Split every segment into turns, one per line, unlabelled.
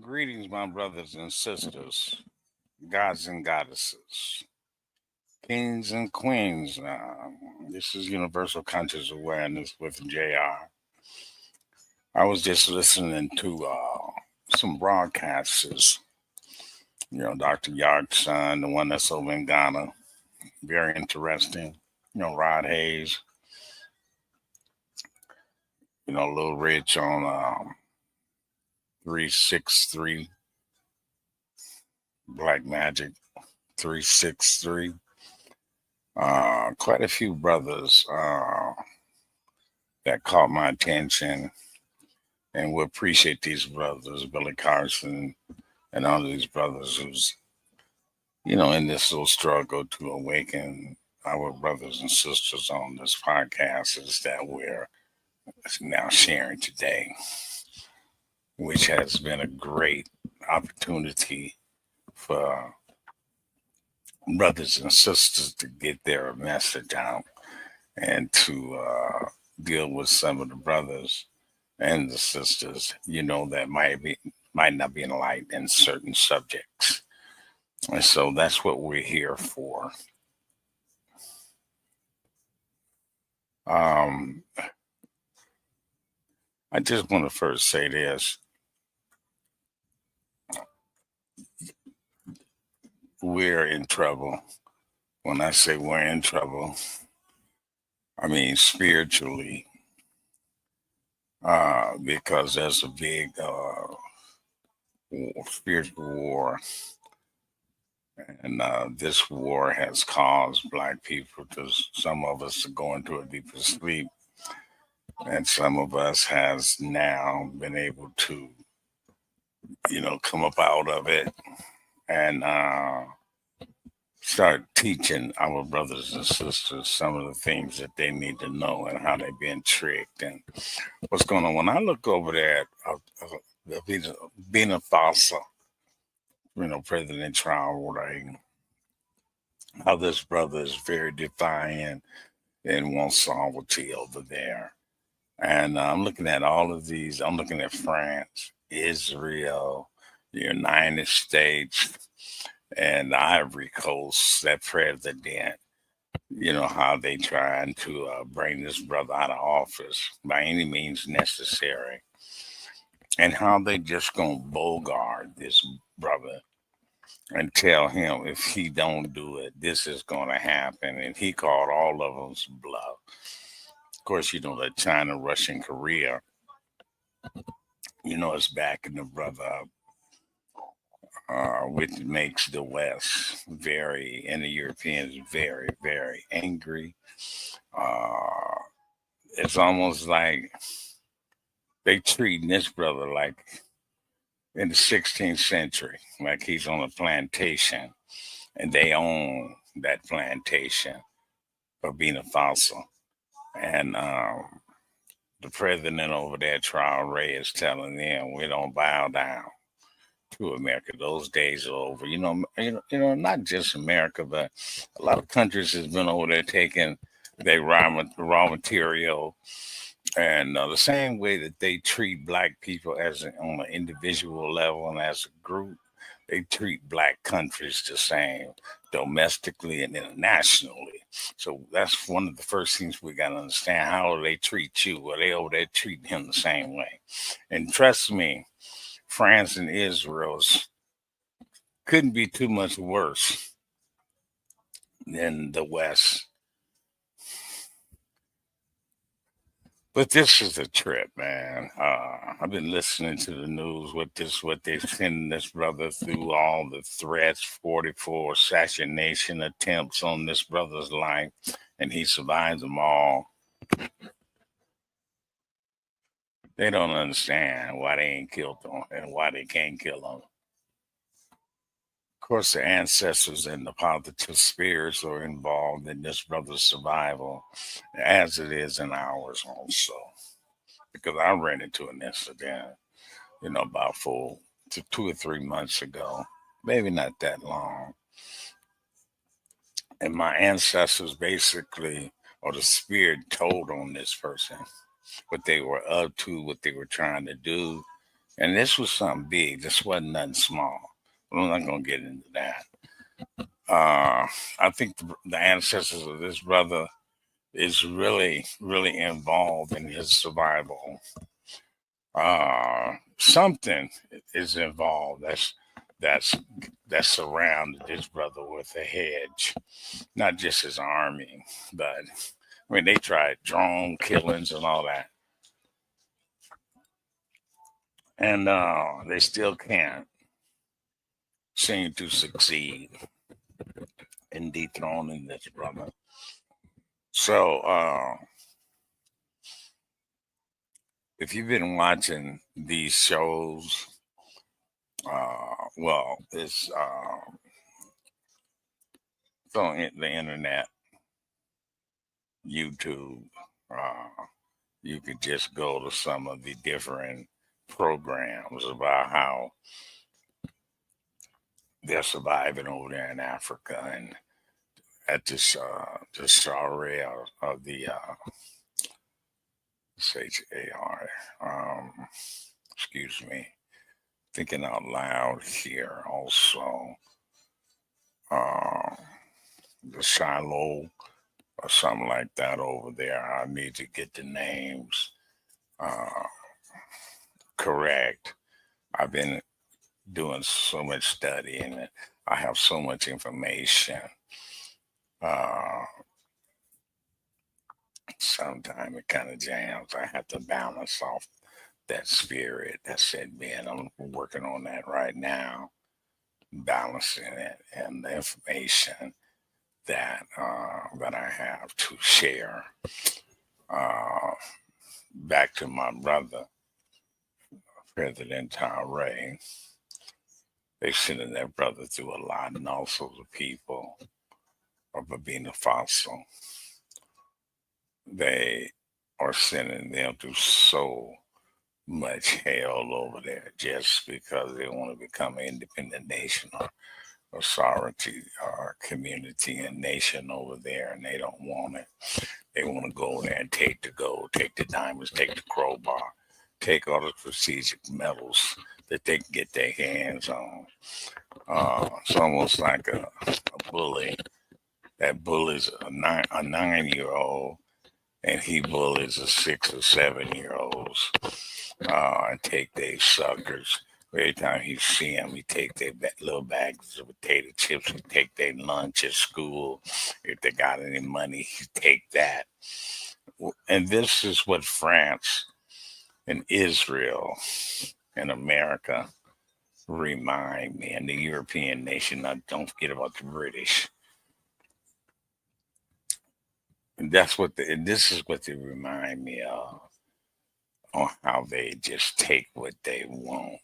Greetings, my brothers and sisters, gods and goddesses, kings and queens. This is Universal Conscious Awareness with JR. I was just listening to some broadcasters, Dr. Yard's son, the one that's over in Ghana. Very interesting. Rod Hayes, Lil Rich on 363, Black Magic 363. Quite a few brothers that caught my attention, and we appreciate these brothers, Billy Carson, and all of these brothers who's, in this little struggle to awaken our brothers and sisters on this podcast is that we're now sharing today, which has been a great opportunity for brothers and sisters to get their message out and to deal with some of the brothers and the sisters, that might not be enlightened in certain subjects. And so that's what we're here for. I just want to first say this. We're in trouble. When I say we're in trouble, I mean spiritually, because there's a big spiritual war. And this war has caused Black people some of us to go into a deeper sleep. And some of us has now been able to, come up out of it and start teaching our brothers and sisters some of the things that they need to know and how they're being tricked and what's going on. When I look over there at being a fossil, President Trump, right? How this brother is very defiant and wants sovereignty over there. And I'm looking at all of these. I'm looking at France, Israel, the United States, and the Ivory Coast, that president, how they trying to bring this brother out of office by any means necessary. And how they just going to bogart this brother and tell him if he don't do it, this is going to happen. And he called all of them bluff. Of course, that China, Russia, and Korea, it's backing the brother up, which makes the West and the Europeans very, very angry. It's almost like they treating this brother like in the 16th century, like he's on a plantation and they own that plantation for being a fossil. And the president over there, Charles Ray, is telling them we don't bow down to America. Those days are over. Not just America, but a lot of countries has been over there taking their raw material. And the same way that they treat Black people on an individual level and as a group, they treat Black countries the same, domestically and internationally. So that's one of the first things we got to understand. How do they treat you? Well, they over there treating him the same way. And trust me, France and Israel couldn't be too much worse than the West. But this is a trip, man. I've been listening to the news what they're sending this brother through, all the threats, 44 assassination attempts on this brother's life, and he survives them all. They don't understand why they ain't killed him and why they can't kill him. Of course, the ancestors and the positive spirits are involved in this brother's survival, as it is in ours also. Because I ran into an incident, about 2 or 3 months ago, maybe not that long. And my ancestors basically, or the spirit, told on this person what they were up to, what they were trying to do. And this was something big. This wasn't nothing small. But I'm not going to get into that. I think the ancestors of this brother is really, really involved in his survival. Something is involved that's that surrounded this brother with a hedge, not just his army, but I mean they tried drone killings and all that, and they still can't seem to succeed in dethroning this brother. So if you've been watching these shows, well, it's on the internet, YouTube. Uh, you could just go to some of the different programs about how they're surviving over there in Africa and at the Sharia of the SHAR. Excuse me, thinking out loud here. Also, uh, the Shiloh or something like that over there. I need to get the names uh, correct. I've been doing so much studying and I have so much information. Uh, Sometimes it kind of jams. I have to balance off that spirit that said, man, I'm working on that right now, balancing it and the information that I have to share. Uh, Back to my brother, President Ray. They sending that brother through a lot, and also the people of Babina Fossil. They are sending them through so much hell over there just because they want to become an independent nation or authority or community and nation over there, and they don't want it. They want to go there and take the gold, take the diamonds, take the crowbar, take all the strategic metals that they can get their hands on. It's almost like a bully. That bullies a 9-year-old, and he bullies a 6 or 7 year olds. And take their suckers. Every time he see them, he take their little bags of potato chips. He take their lunch at school. If they got any money, he take that. And this is what France and Israel and America remind me, and the European nation. Now, don't forget about the British. And this is what they remind me of, on how they just take what they want.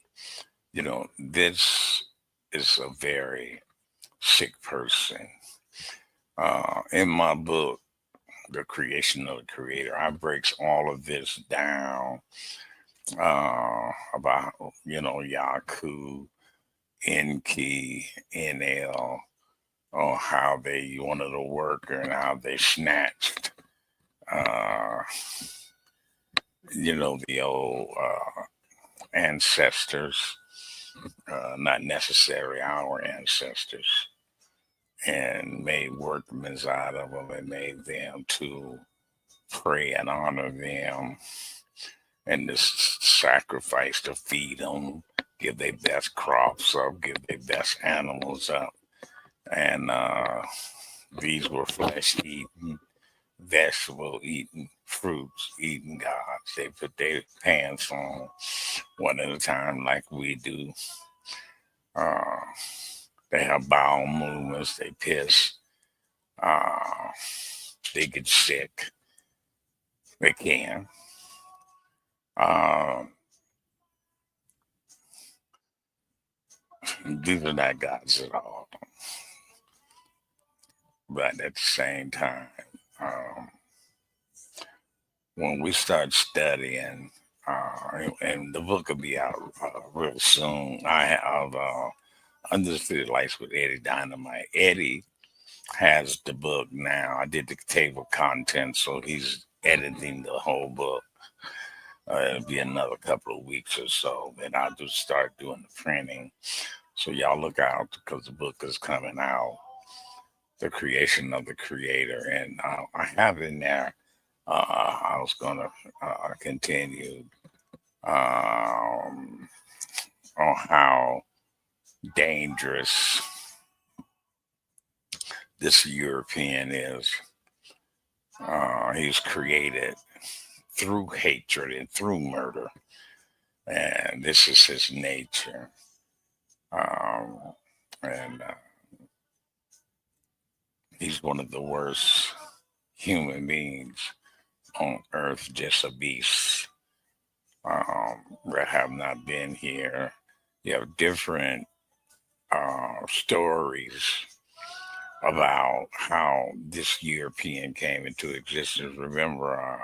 You know, this is a very sick person. In my book, The Creation of the Creator, I breaks all of this down about, Yaku, Enki, NL, how they wanted a worker and how they snatched, uh, the old ancestors, not necessarily our ancestors, and made workmen out of them and made them to pray and honor them and to sacrifice to feed them, give their best crops up, give their best animals up. And these were flesh eating, vegetable eating, fruits eating gods. They put their pants on one at a time like we do. Uh, they have bowel movements, they piss, uh, they get sick, they can. Um, these are not gods at all. But at the same time, um, when we start studying, and the book will be out real soon. I have Undisputed Lights with Eddie Dynamite. Eddie has the book now. I did the table of contents, so he's editing the whole book. It'll be another couple of weeks or so, and I'll just start doing the printing. So y'all look out because the book is coming out, The Creation of the Creator, and I have in there. I was gonna continue um, on how dangerous this European is. He was created through hatred and through murder, and this is his nature. Um, and he's one of the worst human beings on earth, just a beast that have not been here. You have different stories about how this European came into existence. Remember,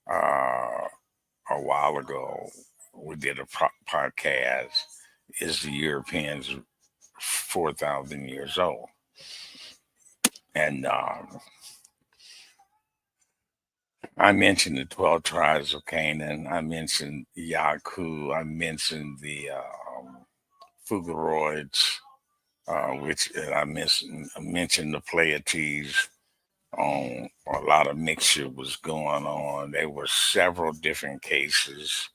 a while ago, we did a podcast. Is the Europeans 4,000 years old? And I mentioned the 12 tribes of Canaan. I mentioned Yaku. I mentioned the Fugaroids, which I mentioned the Pleiades. A lot of mixture was going on. There were several different cases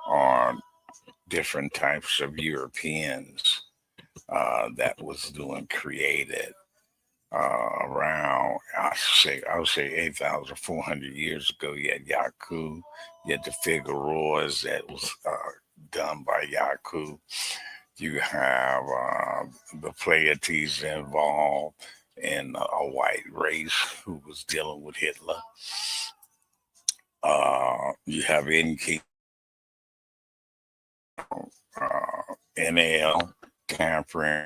on different types of Europeans that was doing created around I would say 8,400 years ago. You had Yaku, you had the Figueroas that was done by Yaku. You have the Pleiades involved in a white race who was dealing with Hitler. You have NK, NL, tampering.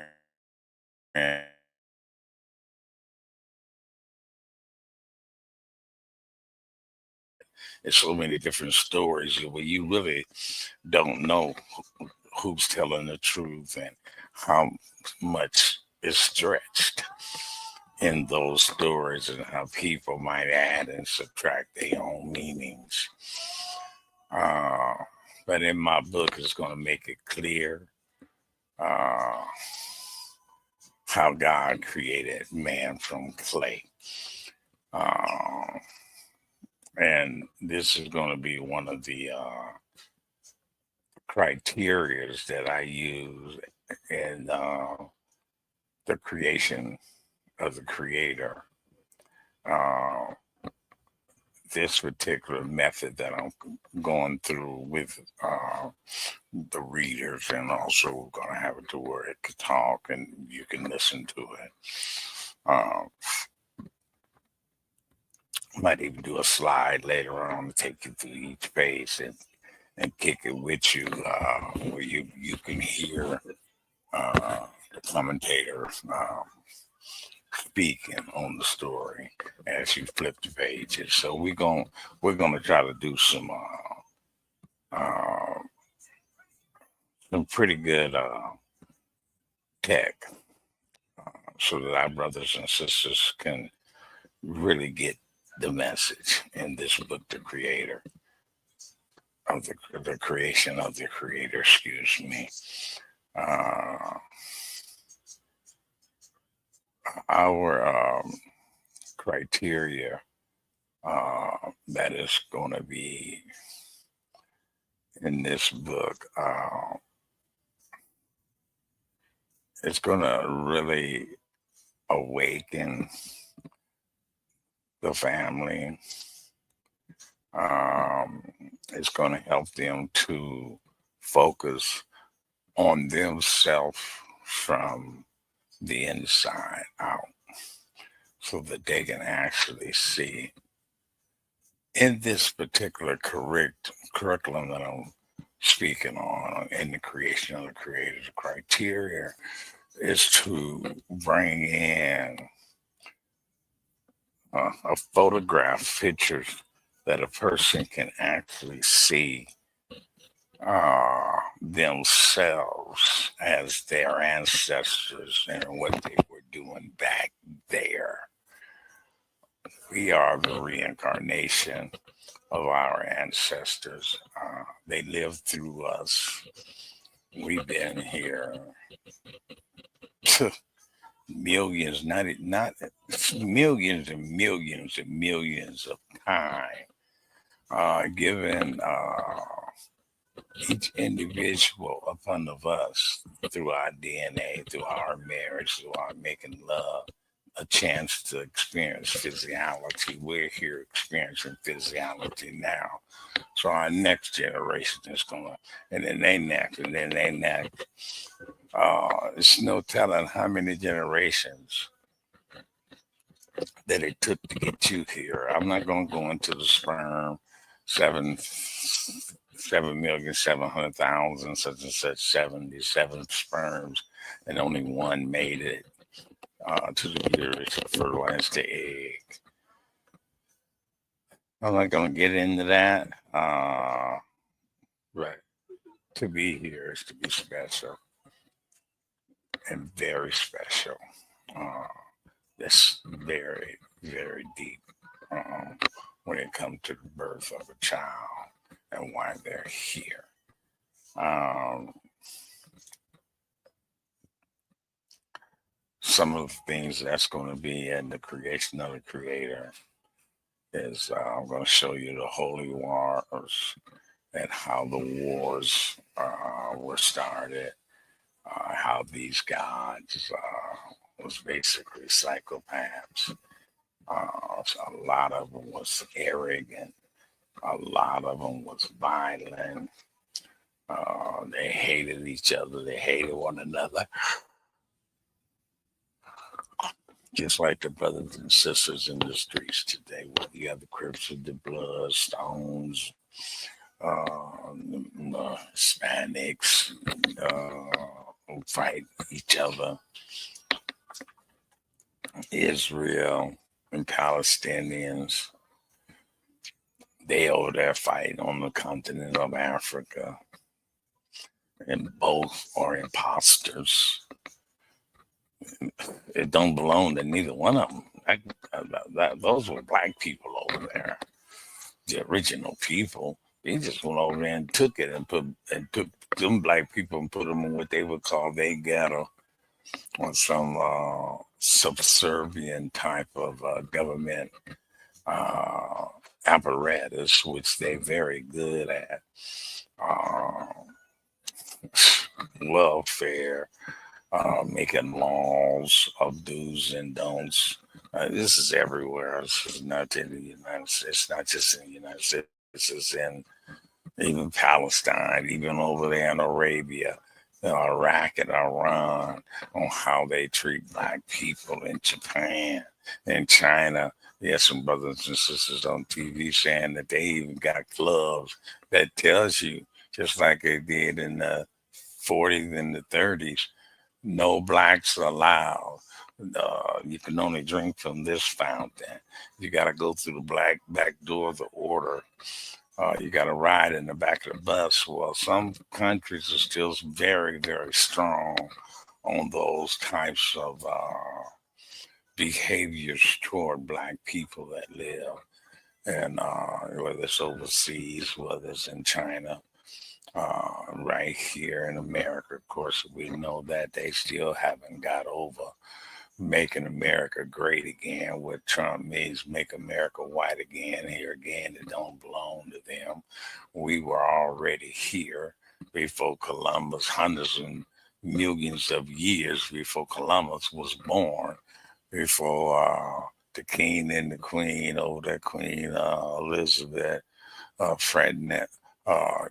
There's so many different stories where you really don't know who's telling the truth and how much is stretched in those stories and how people might add and subtract their own meanings. Uh, but in my book, it's going to make it clear uh, how God created man from clay. Uh, and this is going to be one of the criterias that I use in the creation of the creator. Uh, this particular method that I'm going through with the readers, and also going to have it to where it can talk and you can listen to it. Uh, might even do a slide later on to take you through each page and kick it with you, where you can hear the commentator speaking on the story as you flip the pages. So we're gonna try to do some pretty good tech, so that our brothers and sisters can really get the message in this book, The Creator of the Creation of the Creator. Excuse me. Uh, our criteria that is going to be in this book. It's going to really awaken the family. Um, it's going to help them to focus on themselves from the inside out, so that they can actually see in this particular curriculum that I'm speaking on in the creation of the creator's criteria is to bring in a photograph, pictures that a person can actually see themselves as their ancestors and what they were doing back there. We are the reincarnation of our ancestors. They lived through us. We've been here millions, not millions and millions and millions of time, given each individual upon of us through our DNA, through our marriage, through our making love, a chance to experience physiology. We're here experiencing physiology now. So our next generation is gonna, and then they next, and then they next. It's no telling how many generations that it took to get you here. I'm not gonna go into the sperm, 7,700,000 such and such 77 sperms, and only one made it to the uterus to fertilize the egg. I'm not gonna get into that. Right. To be here is to be special and very special. Uh, that's very, very deep when it comes to the birth of a child and why they're here. Um, some of the things that's going to be in the creation of the Creator is I'm going to show you the holy wars and how the wars were started, how these gods was basically psychopaths. So a lot of them was arrogant. A lot of them was violent. They hated each other. They hated one another. Just like the brothers and sisters in the streets today, where you have the Crips with the Bloodstones, the Hispanics who fight each other, Israel and Palestinians. They over there fighting on the continent of Africa, and both are imposters. It don't belong to neither one of them. Those were black people over there, the original people. They just went over there and took it and took them black people and put them in what they would call their ghetto, or some subservient type of government apparatus, which they're very good at. Welfare, making laws of do's and don'ts. This is everywhere. This is not in the United States. It's not just in the United States. It's in even Palestine, even over there in Arabia, Iraq and Iran, on how they treat black people in Japan, in China. There's some brothers and sisters on TV saying that they even got clubs that tells you, just like they did in the 40s and the 30s, no blacks allowed. You can only drink from this fountain. You got to go through the black back door of the order. You got to ride in the back of the bus. Well, some countries are still very, very strong on those types of behaviors toward black people that live. And whether it's overseas, whether it's in China, right here in America, of course, we know that they still haven't got over making America great again. What Trump means, make America white again. Here again, it don't belong to them. We were already here before Columbus, hundreds and millions of years before Columbus was born, before the king and the queen over there, Queen Elizabeth, Frednet,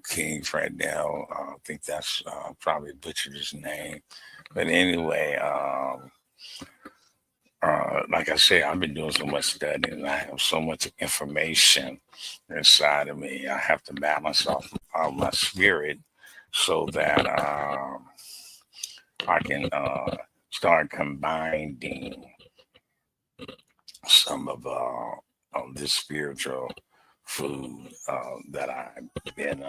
King Frednell. I think that's probably butchered his name. But anyway, like I say, I've been doing so much studying and I have so much information inside of me. I have to balance off my spirit so that I can start combining some of this spiritual food that I've been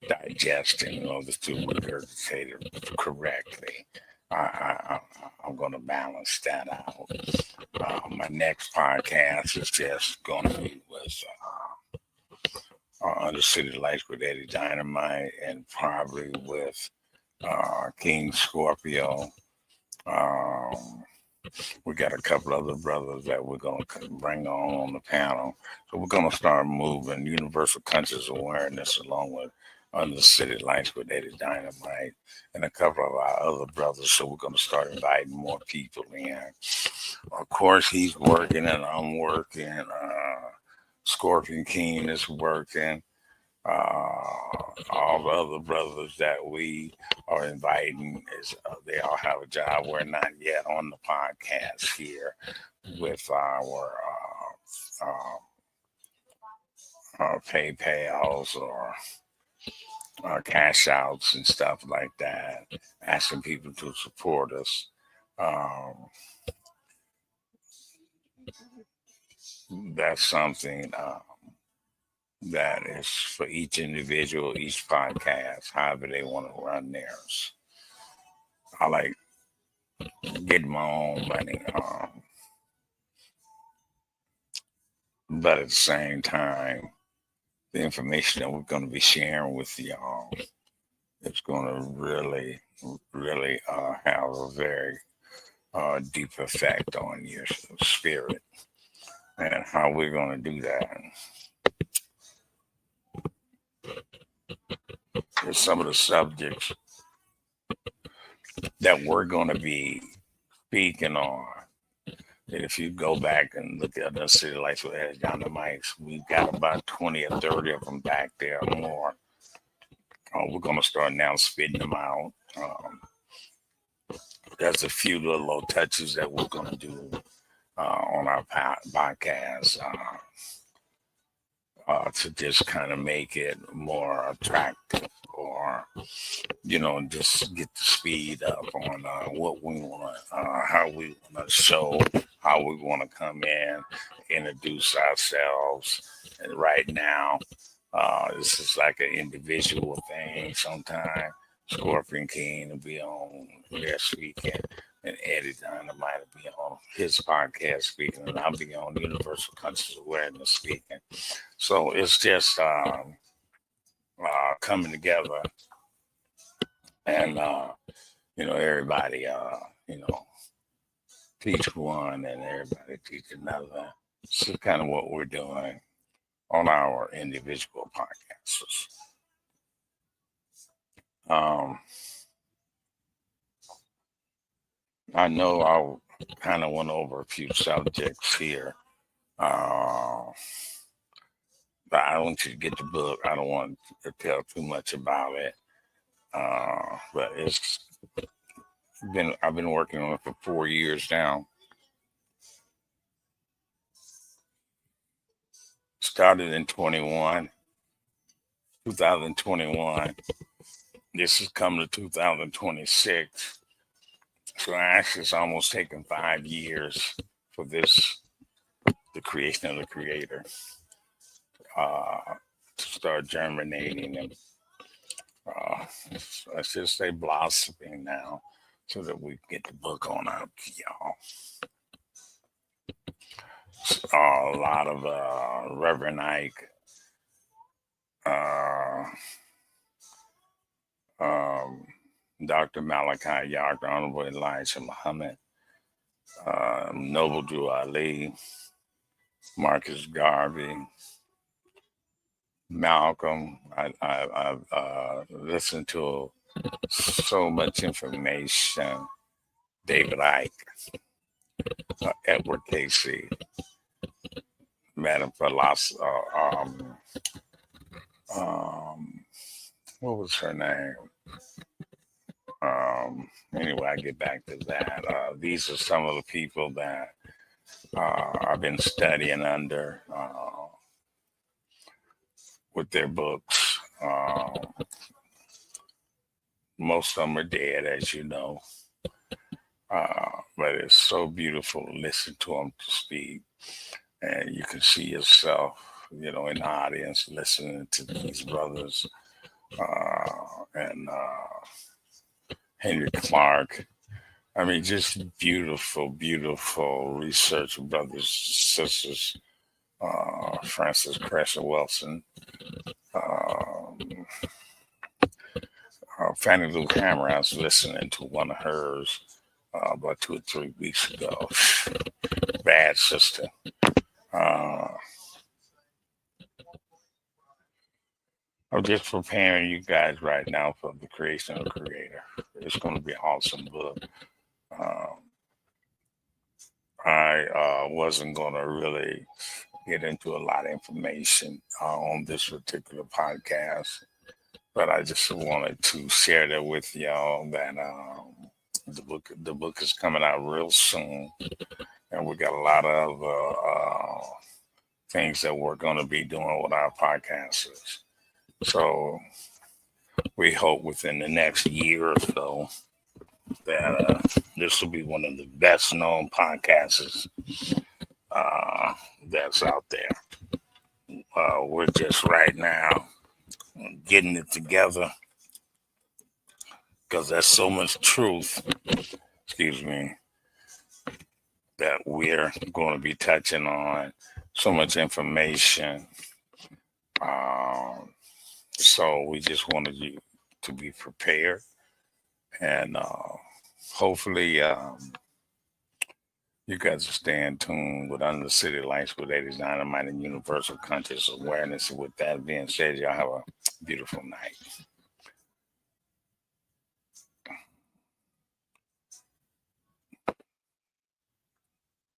digesting in order to regurgitate it correctly. I'm going to balance that out. My next podcast is just going to be with Under City Lights with Eddie Dynamite, and probably with King Scorpio. Um, we got a couple other brothers that we're going to bring on the panel. So we're going to start moving universal conscious awareness along with Under City Lights with Eddie Dynamite and a couple of our other brothers. So we're going to start inviting more people in. Of course, he's working and I'm working. Scorpion King is working. All the other brothers that we are inviting is they all have a job. We're not yet on the podcast here with our PayPals or cash outs and stuff like that, asking people to support us. That's something that is for each individual, each podcast, however they want to run theirs. I like getting my own money, but at the same time, the information that we're going to be sharing with y'all is going to really, really have a very deep effect on your spirit. And how we're going to do that is some of the subjects that we're going to be speaking on. And if you go back and look at the City Lights with Eddie Dynamite, we've got about 20 or 30 of them back there or more. We're going to start now spitting them out. There's a few little touches that we're going to do on our podcast to just kind of make it more attractive, or just get the speed up on what we want, how we want to show, how we want to come in, introduce ourselves. And right now, this is like an individual thing. Sometimes Scorpion King will be on there speaking, and Eddie Dynamite will be on his podcast speaking, and I'll be on Universal Conscious Awareness speaking. So it's just coming together, and everybody teach one, and everybody teach another. This is kind of what we're doing on our individual podcasts. I know I kind of went over a few subjects here. But I don't want you to get the book. I don't want to tell too much about it. But I've been working on it for 4 years now. Started in 2021. This is coming to 2026. So actually it's almost taken 5 years for the creation of the creator, to start germinating and let's just say blossoming now, so that we get the book on out to y'all. A lot of Reverend Ike, Dr. Malachi Yak, Honorable Elijah Muhammad, Noble Drew Ali, Marcus Garvey, Malcolm. I've listened to so much information. David Ike, Edward Casey, Madam Philosopher, what was her name? Anyway, I get back to that. These are some of the people that I've been studying under with their books. Most of them are dead, as you know. But it's so beautiful to listen to them speak. And you can see yourself, in the audience listening to these brothers. And Henry Clark, I mean, just beautiful, beautiful research, brothers, sisters. Francis Cresswell Wilson, um, Fannie Lou Hammer. I was listening to one of hers about 2 or 3 weeks ago. Bad sister. Uh, I'm just preparing you guys right now for the creation of the Creator. It's going to be an awesome book. Um, I wasn't going to really get into a lot of information on this particular podcast, but I just wanted to share that with y'all that the book is coming out real soon, and we got a lot of things that we're going to be doing with our podcasters. So we hope within the next year or so that this will be one of the best known podcasts that's out there. We're just right now getting it together because there's so much truth, excuse me, that we're going to be touching on, so much information. So we just wanted you to be prepared, and hopefully you guys are staying tuned with Under the City Lights with 80s Dynamite and Universal Conscious Awareness. And with that being said, y'all have a beautiful night.